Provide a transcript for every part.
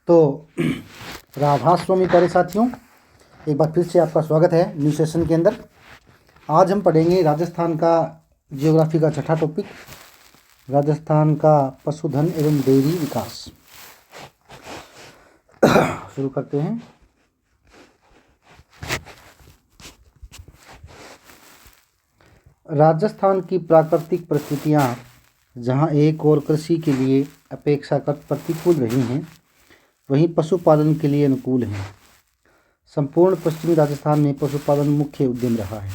तो राधास्वामी प्यारे साथियों, एक बार फिर से आपका स्वागत है न्यू सेशन के अंदर। आज हम पढ़ेंगे राजस्थान का जियोग्राफी का छठा टॉपिक, राजस्थान का पशुधन एवं डेयरी विकास। शुरू करते हैं। राजस्थान की प्राकृतिक परिस्थितियाँ जहाँ एक और कृषि के लिए अपेक्षाकृत प्रतिकूल रही हैं, वहीं पशुपालन के लिए अनुकूल हैं। संपूर्ण पश्चिमी राजस्थान में पशुपालन मुख्य उद्यम रहा है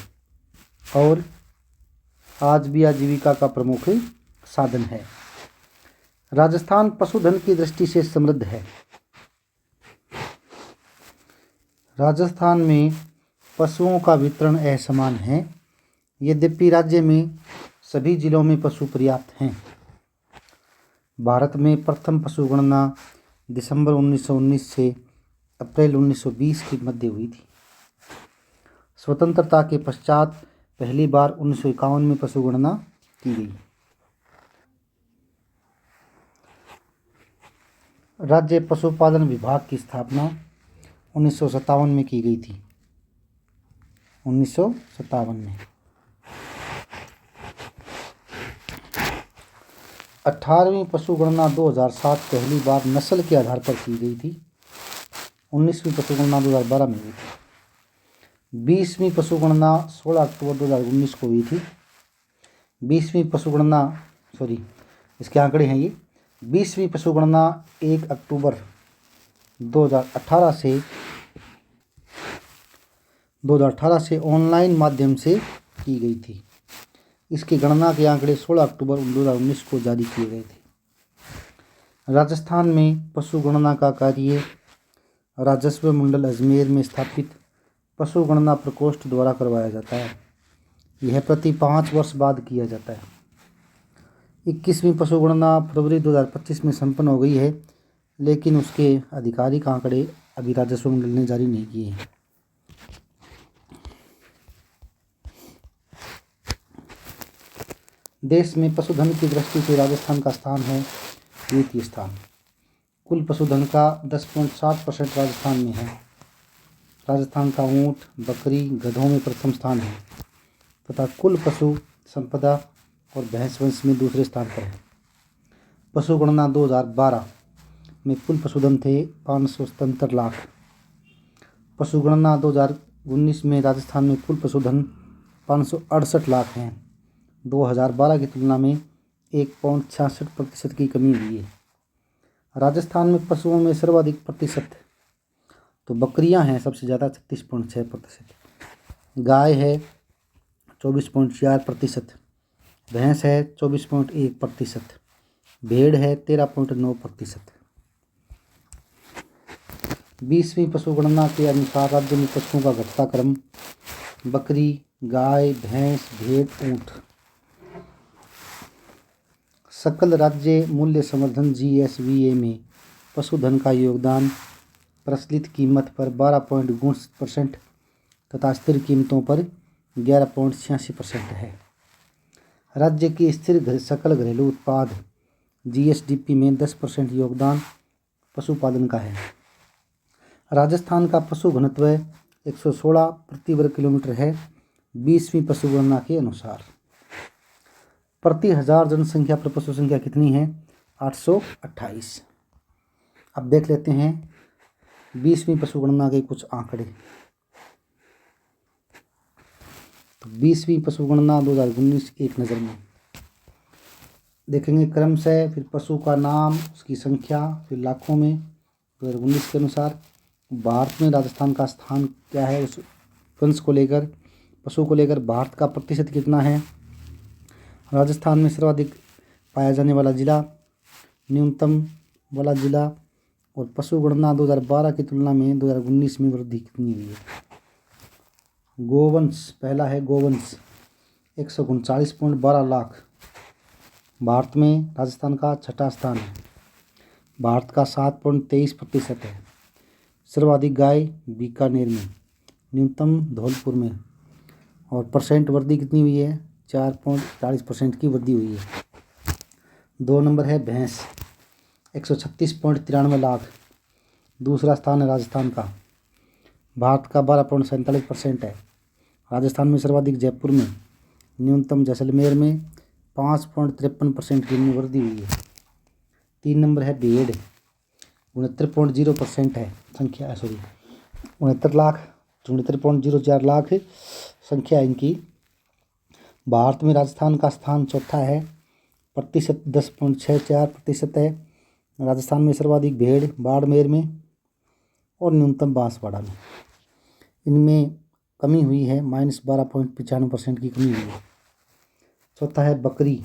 और आज भी आजीविका का प्रमुख साधन है। राजस्थान पशुधन की दृष्टि से समृद्ध है। राजस्थान में पशुओं का वितरण असमान है, यद्यपि राज्य में सभी जिलों में पशु पर्याप्त हैं। भारत में प्रथम पशु गणना दिसंबर 1919 से अप्रैल 1920 के मध्य हुई थी। स्वतंत्रता के पश्चात पहली बार 1951 में पशु गणना की गई। राज्य पशुपालन विभाग की स्थापना 1957 में की गई थी। 1957 में 18वीं पशु गणना 2007 पहली बार नस्ल के आधार पर की गई थी। 19वीं पशु गणना 2012 में हुई थी। 20वीं पशु गणना 16 अक्टूबर 2019 को हुई थी। 20वीं पशु गणना इसके आंकड़े हैं ये। 20वीं पशु गणना 1 अक्टूबर 2018 से ऑनलाइन माध्यम से की गई थी। इसकी गणना के आंकड़े 16 अक्टूबर 2019 को जारी किए गए थे। राजस्थान में पशु गणना का कार्य राजस्व मंडल अजमेर में स्थापित पशु गणना प्रकोष्ठ द्वारा करवाया जाता है। यह प्रति 5 वर्ष बाद किया जाता है। 21वीं पशु गणना फरवरी 2025 में संपन्न हो गई है, लेकिन उसके आधिकारिक आंकड़े अभी राजस्व मंडल ने जारी नहीं किए हैं। देश में पशुधन की दृष्टि से राजस्थान का स्थान है द्वितीय स्थान। कुल पशुधन का 10.7% राजस्थान में है। राजस्थान का ऊंट, बकरी, गधों में प्रथम स्थान है तथा कुल पशु संपदा और भैंस वंश में दूसरे स्थान पर है। पशु गणना 2012 में कुल पशुधन थे 577 लाख। पशु गणना 2019 में राजस्थान में कुल पशुधन 568 लाख हैं। 2012 की तुलना में 1.66% की कमी हुई है। राजस्थान में पशुओं में सर्वाधिक प्रतिशत तो बकरियां हैं, सबसे ज़्यादा 36.6%, गाय है 24.4%, भैंस है 24.1%, भेड़ है 13.9%। 20वीं पशु गणना के अनुसार राज्य में पशुओं का घटता क्रम बकरी, गाय, भैंस, भेड़, ऊंट। सकल राज्य मूल्य संवर्धन GSVA में पशुधन का योगदान प्रचलित कीमत पर 12.9% तथा स्थिर कीमतों पर 11.86% है। राज्य की स्थिर सकल घरेलू उत्पाद GSDP में 10% योगदान पशुपालन का है। राजस्थान का पशु घनत्व 116 प्रति वर्ग किलोमीटर है 20वीं पशु गणना के अनुसार। प्रति 1000 जनसंख्या पर पशु संख्या कितनी है? 828। अब देख लेते हैं 20वीं पशु गणना के कुछ आंकड़े। तो 20वीं पशु गणना 2019 एक नज़र में देखेंगे क्रमशः, फिर पशु का नाम, उसकी संख्या, फिर लाखों में 2019 के अनुसार। भारत में राजस्थान का स्थान क्या है उस वंश को लेकर, पशु को लेकर भारत का प्रतिशत कितना है, राजस्थान में सर्वाधिक पाया जाने वाला जिला, न्यूनतम वाला जिला, और पशु गणना 2012 की तुलना में 2019 में वृद्धि कितनी हुई है। गोवंश पहला है गोवंश 139.12 लाख। भारत में राजस्थान का छठा स्थान है। भारत का 7.23% है। सर्वाधिक गाय बीकानेर में, न्यूनतम धौलपुर में, और परसेंट वृद्धि कितनी हुई है? 4.40% की वृद्धि हुई है। 2 नंबर है भैंस 136.93 लाख। दूसरा स्थान है राजस्थान का, भारत का 12.47% है। राजस्थान में सर्वाधिक जयपुर में, न्यूनतम जैसलमेर में 5.53% की वृद्धि हुई है। 3 नंबर है भेड़, 69.0% है संख्या, 69.04 लाख संख्या इनकी। भारत में राजस्थान का स्थान चौथा है, प्रतिशत 10.64% है। राजस्थान में सर्वाधिक भेड़ बाड़मेर में और न्यूनतम बांसवाड़ा में। इनमें कमी हुई है, -12.95% की कमी हुई है। चौथा है बकरी,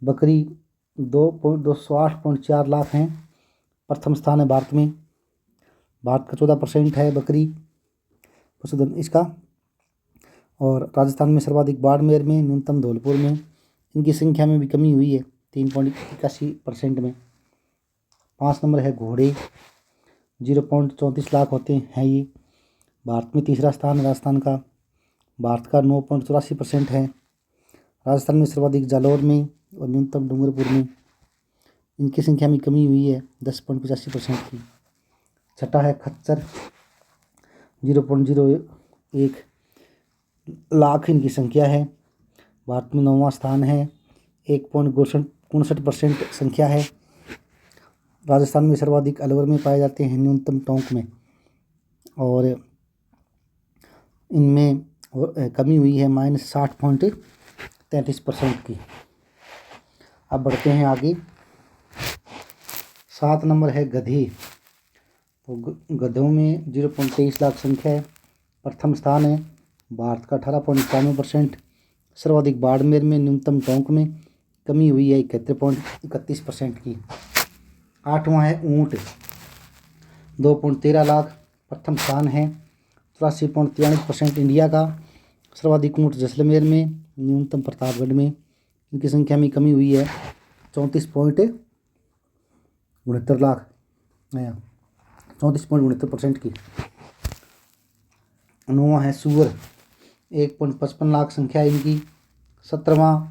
बकरी 208.4 लाख हैं। प्रथम स्थान है भारत में, भारत का 14% है बकरी पशुधन इसका। और राजस्थान में सर्वाधिक बाड़मेर में, न्यूनतम धौलपुर में। इनकी संख्या में भी कमी हुई है 3.81% में। 5 नंबर है घोड़े, 0.34 लाख होते हैं ये। भारत में तीसरा स्थान है राजस्थान का, भारत का 9.84% है। राजस्थान में सर्वाधिक जालौर में और न्यूनतम डूंगरपुर में। इनकी संख्या में कमी हुई है 10.85% की। छठा है खच्चर, 0.01 लाख इनकी संख्या है। भारत में 9वां स्थान है, 1.59% संख्या है। राजस्थान में सर्वाधिक अलवर में पाए जाते हैं, न्यूनतम टोंक में। और इनमें कमी हुई है -60.33% की। अब बढ़ते हैं आगे। 7 नंबर है गधे, तो गधों में 0.23 लाख संख्या है। प्रथम स्थान है भारत का 18.91%। सर्वाधिक बाड़मेर में, न्यूनतम टोंक में। कमी हुई है 71.31% की। 8वां है ऊँट, 2.13 लाख प्रथम स्थान है। 84.43% इंडिया का। सर्वाधिक ऊँट जैसलमेर में, न्यूनतम प्रतापगढ़ में। इनकी संख्या में कमी हुई है 34.69 लाख, 34.69% की। 9वां है सूअर, 1.55 लाख संख्या इनकी। 17वां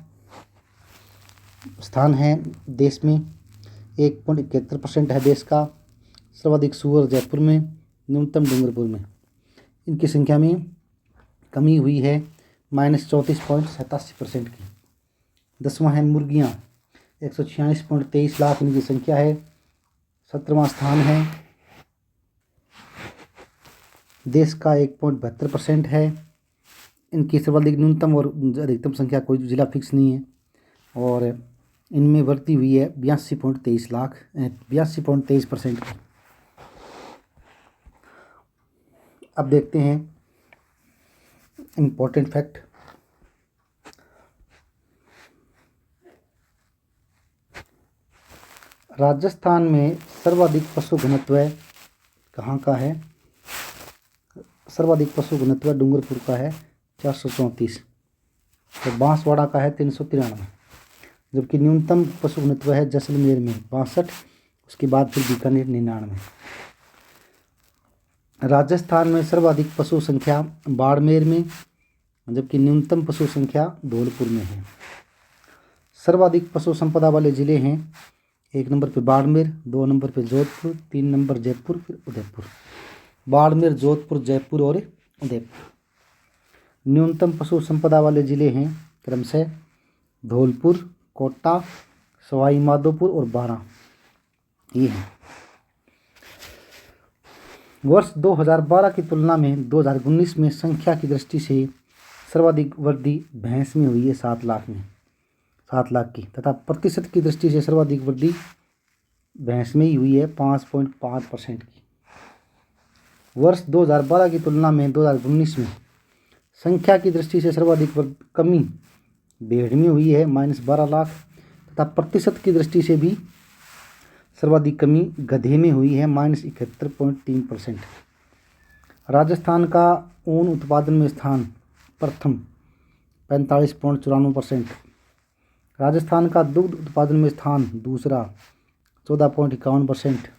स्थान है देश में, 1.71% है देश का। सर्वाधिक सूअर जयपुर में, न्यूनतम डूंगरपुर में। इनकी संख्या में कमी हुई है -34.87% की। 10वां है मुर्गियाँ, 146.23 लाख इनकी संख्या है। 17वां स्थान है, देश का 1.72% है। इनकी सर्वाधिक न्यूनतम और अधिकतम संख्या कोई जिला फिक्स नहीं है। और इनमें वृद्धि हुई है 82.23% की। अब देखते हैं इम्पोर्टेंट फैक्ट। राजस्थान में सर्वाधिक पशु घनत्व कहाँ का है? सर्वाधिक पशु घनत्व डूंगरपुर का है 434, तो बांसवाड़ा का है 393। जबकि न्यूनतम पशु घनत्व है जैसलमेर में 62, उसके बाद फिर बीकानेर 99। राजस्थान में सर्वाधिक पशु संख्या बाड़मेर में, जबकि न्यूनतम पशु संख्या धौलपुर में है। सर्वाधिक पशु संपदा वाले जिले हैं, 1 नंबर पे बाड़मेर, 2 नंबर पे जोधपुर, 3 नंबर जयपुर, फिर उदयपुर। बाड़मेर, जोधपुर, जयपुर और उदयपुर। न्यूनतम पशु संपदा वाले जिले हैं क्रमशः धौलपुर, कोटा, सवाई माधोपुर और बारां, ये हैं। वर्ष 2012 की तुलना में 2019 में संख्या की दृष्टि से सर्वाधिक वृद्धि भैंस में हुई है 7 लाख में, 7 लाख की। तथा प्रतिशत की दृष्टि से सर्वाधिक वृद्धि भैंस में ही हुई है 5.5% की। वर्ष 2012 की तुलना में 2019 में संख्या की दृष्टि से सर्वाधिक कमी भेड़ में हुई है -12 लाख। तथा प्रतिशत की दृष्टि से भी सर्वाधिक कमी गधे में हुई है -71.3%। राजस्थान का ऊन उत्पादन में स्थान प्रथम 45.94%। राजस्थान का दुग्ध उत्पादन में स्थान दूसरा 14.51%।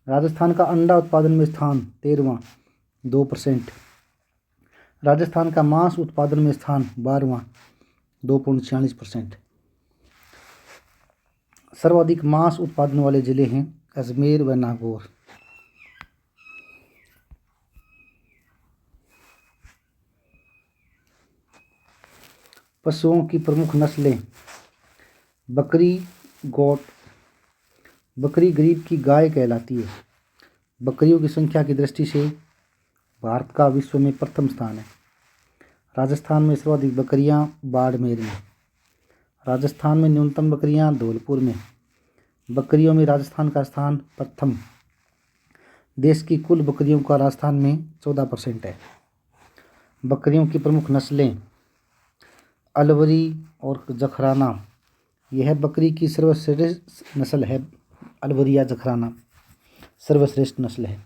राजस्थान का अंडा उत्पादन में स्थान 13वां 2%। राजस्थान का मांस उत्पादन में स्थान 12वां 2.46%। सर्वाधिक मांस उत्पादन वाले जिले हैं अजमेर व नागौर। पशुओं की प्रमुख नस्लें बकरी, गोट। बकरी गरीब की गाय कहलाती है। बकरियों की संख्या की दृष्टि से भारत का विश्व में प्रथम स्थान है। राजस्थान में सर्वाधिक बकरियां बाड़मेर में। राजस्थान में न्यूनतम बकरियां धौलपुर में। बकरियों में राजस्थान का स्थान प्रथम। देश की कुल बकरियों का राजस्थान में 14% है। बकरियों की प्रमुख नस्लें अलवरी और जखराना। यह बकरी की सर्वश्रेष्ठ नस्ल है। अलवरी या जखराना सर्वश्रेष्ठ नस्ल है।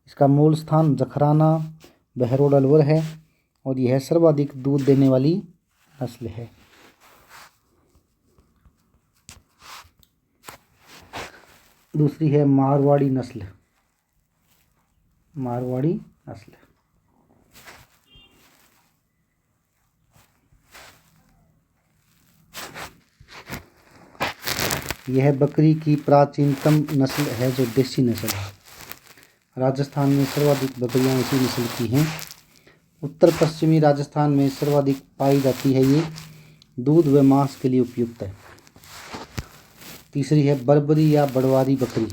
इसका मूल स्थान जखराना बहरोड अलवर है और यह सर्वाधिक दूध देने वाली नस्ल है। दूसरी है मारवाड़ी नस्ल। मारवाड़ी नस्ल यह बकरी की प्राचीनतम नस्ल है जो देसी नस्ल है। राजस्थान में सर्वाधिक बकरियां इसी नस्ल की हैं। उत्तर पश्चिमी राजस्थान में सर्वाधिक पाई जाती है। ये दूध व मांस के लिए उपयुक्त है। तीसरी है बर्बरी या बड़वारी बकरी।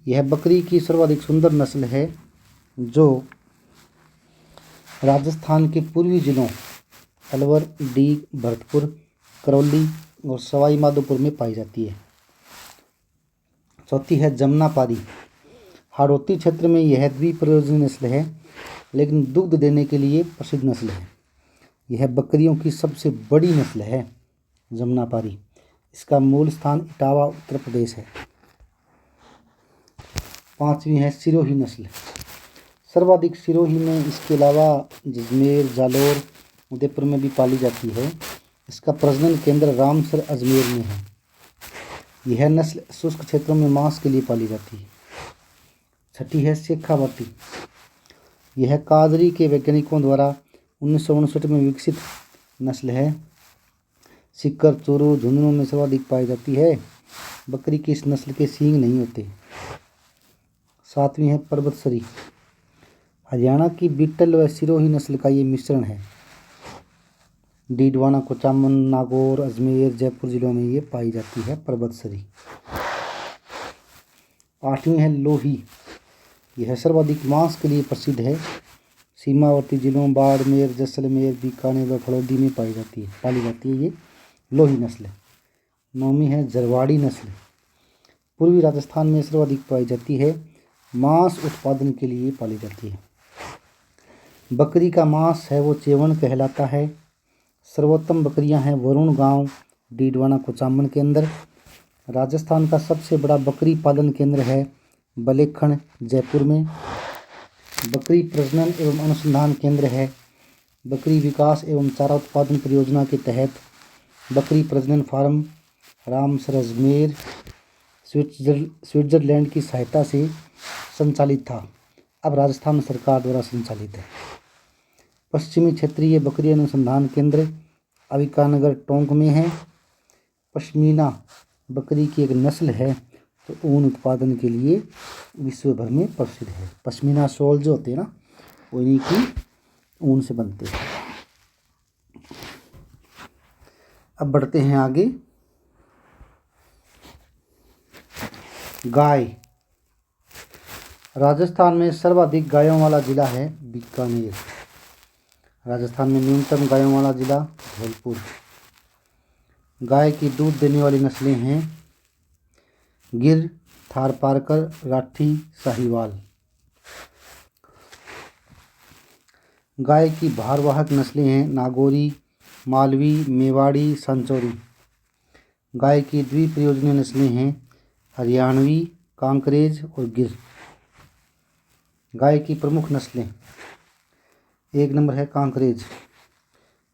यह बकरी की सर्वाधिक सुंदर नस्ल है जो राजस्थान के पूर्वी जिलों अलवर, डीग, भरतपुर, करौली और सवाई माधोपुर में पाई जाती है। चौथी है जमुनापारी। हाड़ौती क्षेत्र में यह द्विप्रयोजनी नस्ल है लेकिन दुग्ध देने के लिए प्रसिद्ध नस्ल है। यह बकरियों की सबसे बड़ी नस्ल है जमुनापारी। इसका मूल स्थान इटावा उत्तर प्रदेश है। पांचवी है सिरोही नस्ल। सर्वाधिक सिरोही में इसके अलावा जजमेर, जालोर, उदयपुर में भी पाली जाती है। इसका प्रजनन केंद्र रामसर अजमेर में है। यह नस्ल शुष्क क्षेत्रों में मांस के लिए पाली जाती है। छठी है शेखावती। यह कादरी के वैज्ञानिकों द्वारा 1959 में विकसित नस्ल है। सीकर, चोरू, झुंझुनू में सर्वाधिक पाई जाती है। बकरी की इस नस्ल के सींग नहीं होते। सातवीं है पर्वतसरी। हरियाणा की बीटल व सिरोही नस्ल का ये मिश्रण है। डीडवाना, कुचामन, नागौर, अजमेर, जयपुर जिलों में ये पाई जाती है पर्वतसरी। आठवीं है लोही। यह सर्वाधिक मांस के लिए प्रसिद्ध है। सीमावर्ती जिलों बाड़मेर, जैसलमेर, बीकानेर व फड़ौदी में पाली जाती है ये लोही नस्ल। नौवीं है जरवाड़ी नस्ल। पूर्वी राजस्थान में सर्वाधिक पाई जाती है। मांस उत्पादन के लिए पाली जाती है। बकरी का मांस है वो चेवण कहलाता है। सर्वोत्तम बकरियां हैं वरुण गांव, डीडवाना, कुचामन के अंदर। राजस्थान का सबसे बड़ा बकरी पालन केंद्र है बलेखण, जयपुर में। बकरी प्रजनन एवं अनुसंधान केंद्र है। बकरी विकास एवं चारा उत्पादन परियोजना के तहत बकरी प्रजनन फार्म रामसर अजमेर स्विट्जरलैंड की सहायता से संचालित था। अब राजस्थान सरकार द्वारा संचालित है। पश्चिमी क्षेत्रीय बकरी अनुसंधान केंद्र अविकानगर, टोंक में है। पश्मीना बकरी की एक नस्ल है तो ऊन उत्पादन के लिए विश्व भर में प्रसिद्ध है। पश्मीना शॉल जो होते हैं ना वो इन्हीं की ऊन से बनते हैं। अब बढ़ते हैं आगे। गाय। राजस्थान में सर्वाधिक गायों वाला जिला है बीकानेर। राजस्थान में न्यूनतम गायों वाला जिला धौलपुर। गाय की दूध देने वाली नस्लें हैं गिर, थारपारकर, राठी, साहिवाल। गाय की भारवाहक नस्लें हैं नागौरी, मालवी, मेवाड़ी, सांचौरी। गाय की द्विप्रयोजनीय नस्लें हैं हरियाणवी, कांकरेज और गिर। गाय की प्रमुख नस्लें, एक नंबर है कांकरेज।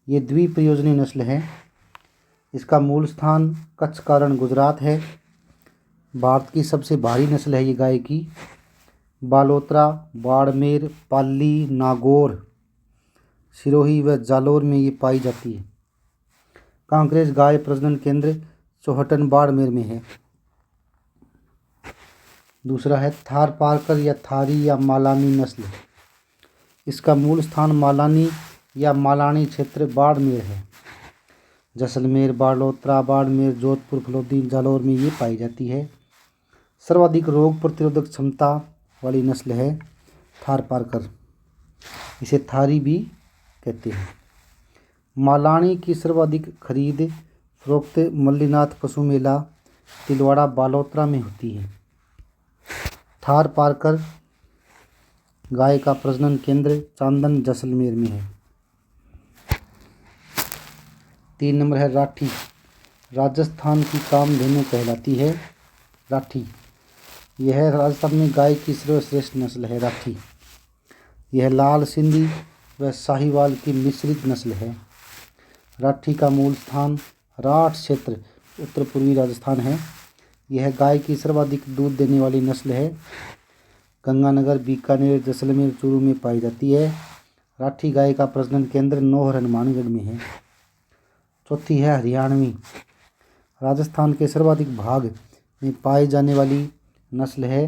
ये द्विप्रयोजनीय नस्ल है। इसका मूल स्थान कच्छ, कारण, गुजरात है। भारत की सबसे भारी नस्ल है ये गाय की। बालोतरा, बाड़मेर, पाली, नागौर, सिरोही व जालोर में ये पाई जाती है। कांकरेज गाय प्रजनन केंद्र चौहटन, बाड़मेर में है। दूसरा है थारपारकर या थारी या मालानी नस्ल। इसका मूल स्थान मालानी या मालानी क्षेत्र बाड़मेर है। जैसलमेर, बालोतरा, बाड़मेर, जोधपुर, फलोदी, जालौर में ये पाई जाती है। सर्वाधिक रोग प्रतिरोधक क्षमता वाली नस्ल है थारपारकर, इसे थारी भी कहते हैं। मालानी की सर्वाधिक खरीद फरोख्त मल्लीनाथ पशु मेला तिलवाड़ा बालोतरा में होती है। थारपारकर गाय का प्रजनन केंद्र चांदन जैसलमेर में है। 3 नंबर है राठी, राजस्थान की कामधेनु कहलाती है राठी। यह राजस्थान में गाय की सर्वश्रेष्ठ नस्ल है राठी। यह लाल सिंधी व साहिवाल की मिश्रित नस्ल है। राठी का मूल स्थान राठ क्षेत्र उत्तर पूर्वी राजस्थान है। यह गाय की सर्वाधिक दूध देने वाली नस्ल है। गंगानगर, बीकानेर, जैसलमेर, चूरू में पाई जाती है। राठी गाय का प्रजनन केंद्र नौहर हनुमानगढ़ में है। चौथी है हरियाणवी, राजस्थान के सर्वाधिक भाग में पाई जाने वाली नस्ल है।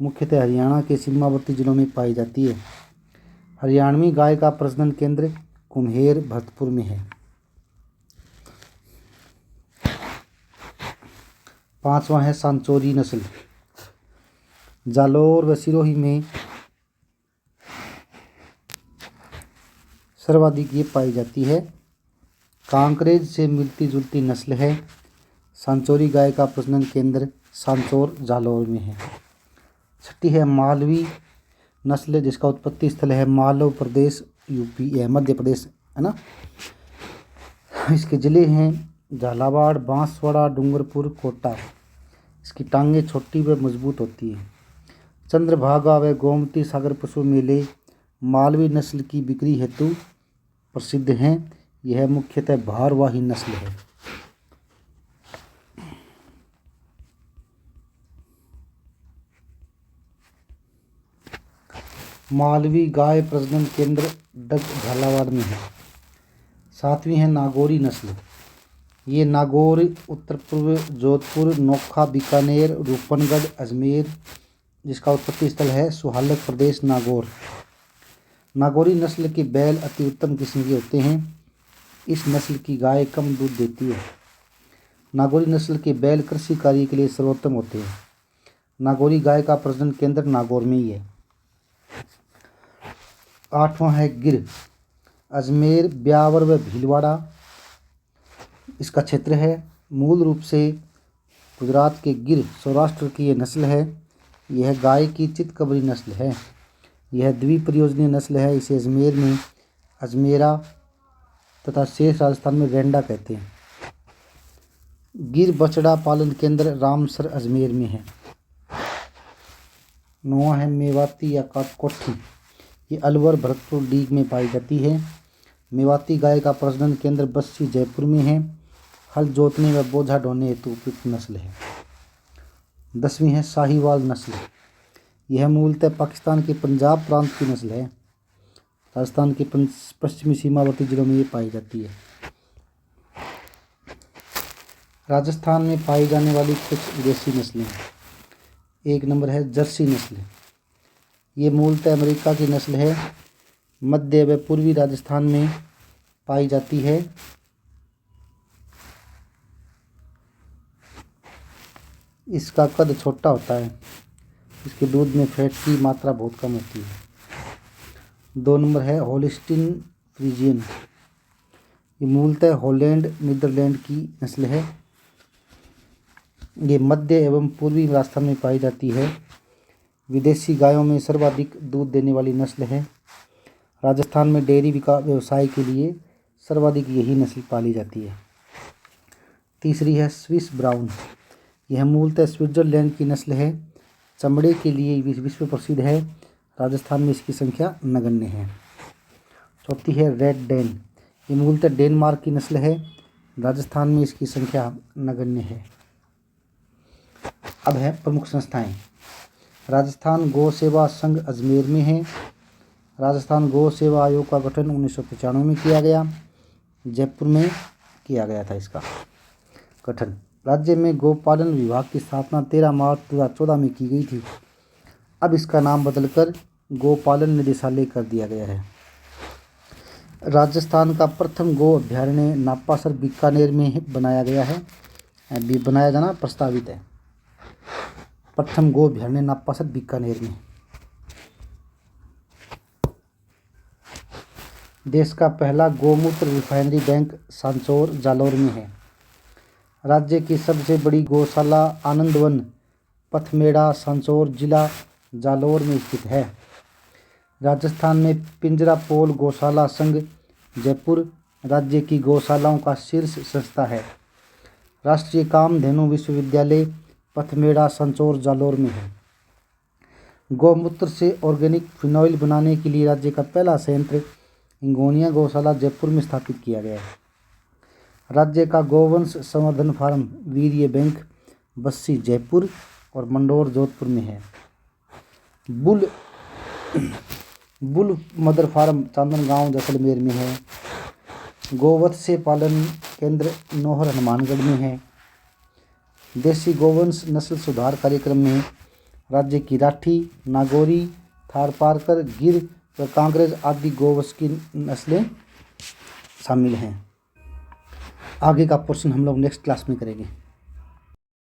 मुख्यतः हरियाणा के सीमावर्ती जिलों में पाई जाती है। हरियाणवी गाय का प्रजनन केंद्र कुम्हेर भरतपुर में है। 5वां है सांचौरी नस्ल, जालौर व सिरोही में सर्वाधिक ये पाई जाती है। कांकरेज से मिलती जुलती नस्ल है। सांचौरी गाय का प्रजनन केंद्र सांचौर जालौर में है। 6ठी है मालवी नस्ल, जिसका उत्पत्ति स्थल है मालव प्रदेश यूपी है, मध्य प्रदेश है ना। इसके जिले हैं झालावाड़, बांसवाड़ा, डूंगरपुर, कोटा। इसकी टांगें छोटी व मजबूत होती हैं। चंद्रभागा व गोमती सागर पशु मेले मालवी नस्ल की बिक्री हेतु प्रसिद्ध हैं। यह मुख्यतः भारवाही नस्ल है। मालवी गाय प्रजनन केंद्र डग झालावाड़ में है। 7वीं है नागौरी नस्ल, ये नागौर उत्तर पूर्व जोधपुर, नोखा, बीकानेर, रूपनगढ़, अजमेर, जिसका उत्पत्ति स्थल है सुहालक प्रदेश नागौर। नागौरी नस्ल के बैल अति उत्तम किस्म के होते हैं। इस नस्ल की गाय कम दूध देती है। नागौरी नस्ल के बैल कृषि कार्य के लिए सर्वोत्तम होते हैं। नागौरी गाय का प्रजनन केंद्र नागौर में ही है। 8वां है गिर, अजमेर, ब्यावर व भीलवाड़ा इसका क्षेत्र है। मूल रूप से गुजरात के गिर सौराष्ट्र की यह नस्ल है। यह गाय की चितकबरी नस्ल है। यह द्विप्रयोजनीय नस्ल है। इसे अजमेर में अजमेरा तथा शेष राजस्थान में रेंडा कहते हैं। गिर बछड़ा पालन केंद्र रामसर अजमेर में है। 9वां है मेवाती या काटकोठी, ये अलवर भरतपुर डीग में पाई जाती है। मेवाती गाय का प्रजनन केंद्र बस्सी जयपुर में है। हल जोतने व बोझा ढोने हेतु उपयुक्त नस्ल है। 10वीं है साहिवाल नस्ल, यह मूलतः पाकिस्तान के पंजाब प्रांत की नस्ल है। राजस्थान के पश्चिमी सीमावर्ती जिलों में ये पाई जाती है। राजस्थान में पाई जाने वाली कुछ विदेशी नस्लें, 1 नंबर है जर्सी नस्ल, ये मूलतः अमेरिका की नस्ल है। मध्य व पूर्वी राजस्थान में पाई जाती है। इसका कद छोटा होता है। इसके दूध में फैट की मात्रा बहुत कम होती है। 2 नंबर है होलिस्टीन फ्रीजियन, ये मूलतः हॉलैंड नीदरलैंड की नस्ल है। ये मध्य एवं पूर्वी राजस्थान में पाई जाती है। विदेशी गायों में सर्वाधिक दूध देने वाली नस्ल है। राजस्थान में डेयरी व्यवसाय के लिए सर्वाधिक यही नस्ल पाली जाती है। तीसरी है स्विस ब्राउन, यह मूलतः स्विट्जरलैंड की नस्ल है। चमड़े के लिए विश्व प्रसिद्ध है। राजस्थान में इसकी संख्या नगण्य है। चौथी है रेड डेन, ये मूलतः डेनमार्क की नस्ल है। राजस्थान में इसकी संख्या नगण्य है। अब है प्रमुख संस्थाएं। राजस्थान गौ सेवा संघ अजमेर में है। राजस्थान गौ सेवा आयोग का गठन 1995 में किया गया। जयपुर में किया गया था इसका गठन। राज्य में गौपालन विभाग की स्थापना 13 मार्च 2014 में की गई थी। अब इसका नाम बदलकर गौपालन निदेशालय कर दिया गया है। राजस्थान का प्रथम गो अभ्यारण्य नापासर बीकानेर में बनाया गया है, बनाया जाना प्रस्तावित है। प्रथम गो अभ्यारण्य नापासर बीकानेर में। देश का पहला गोमूत्र रिफाइनरी बैंक सांचौर जालौर में है। राज्य की सबसे बड़ी गौशाला आनंदवन पथमेड़ा सांचौर जिला जालौर में स्थित है। राजस्थान में पिंजरापोल गौशाला संघ जयपुर राज्य की गौशालाओं का शीर्ष संस्था है। राष्ट्रीय कामधेनु विश्वविद्यालय पथमेड़ा सांचौर जालौर में है। गौमूत्र से ऑर्गेनिक फिनॉइल बनाने के लिए राज्य का पहला संयंत्र हिंगोनिया गौशाला जयपुर में स्थापित किया गया है। राज्य का गौवंश संवर्धन फार्म वीर्य बैंक बस्सी जयपुर और मंडोर जोधपुर में है। Bull mother farm Chandangaon Jaisalmer में है। गोवत्स्य पालन केंद्र नोहर हनुमानगढ़ में है। देसी गोवंश नस्ल सुधार कार्यक्रम में राज्य की राठी, नागौरी, थारपारकर, गिर व कांग्रेज आदि गोवंश की नस्लें शामिल हैं। आगे का पोर्शन हम लोग नेक्स्ट क्लास में करेंगे।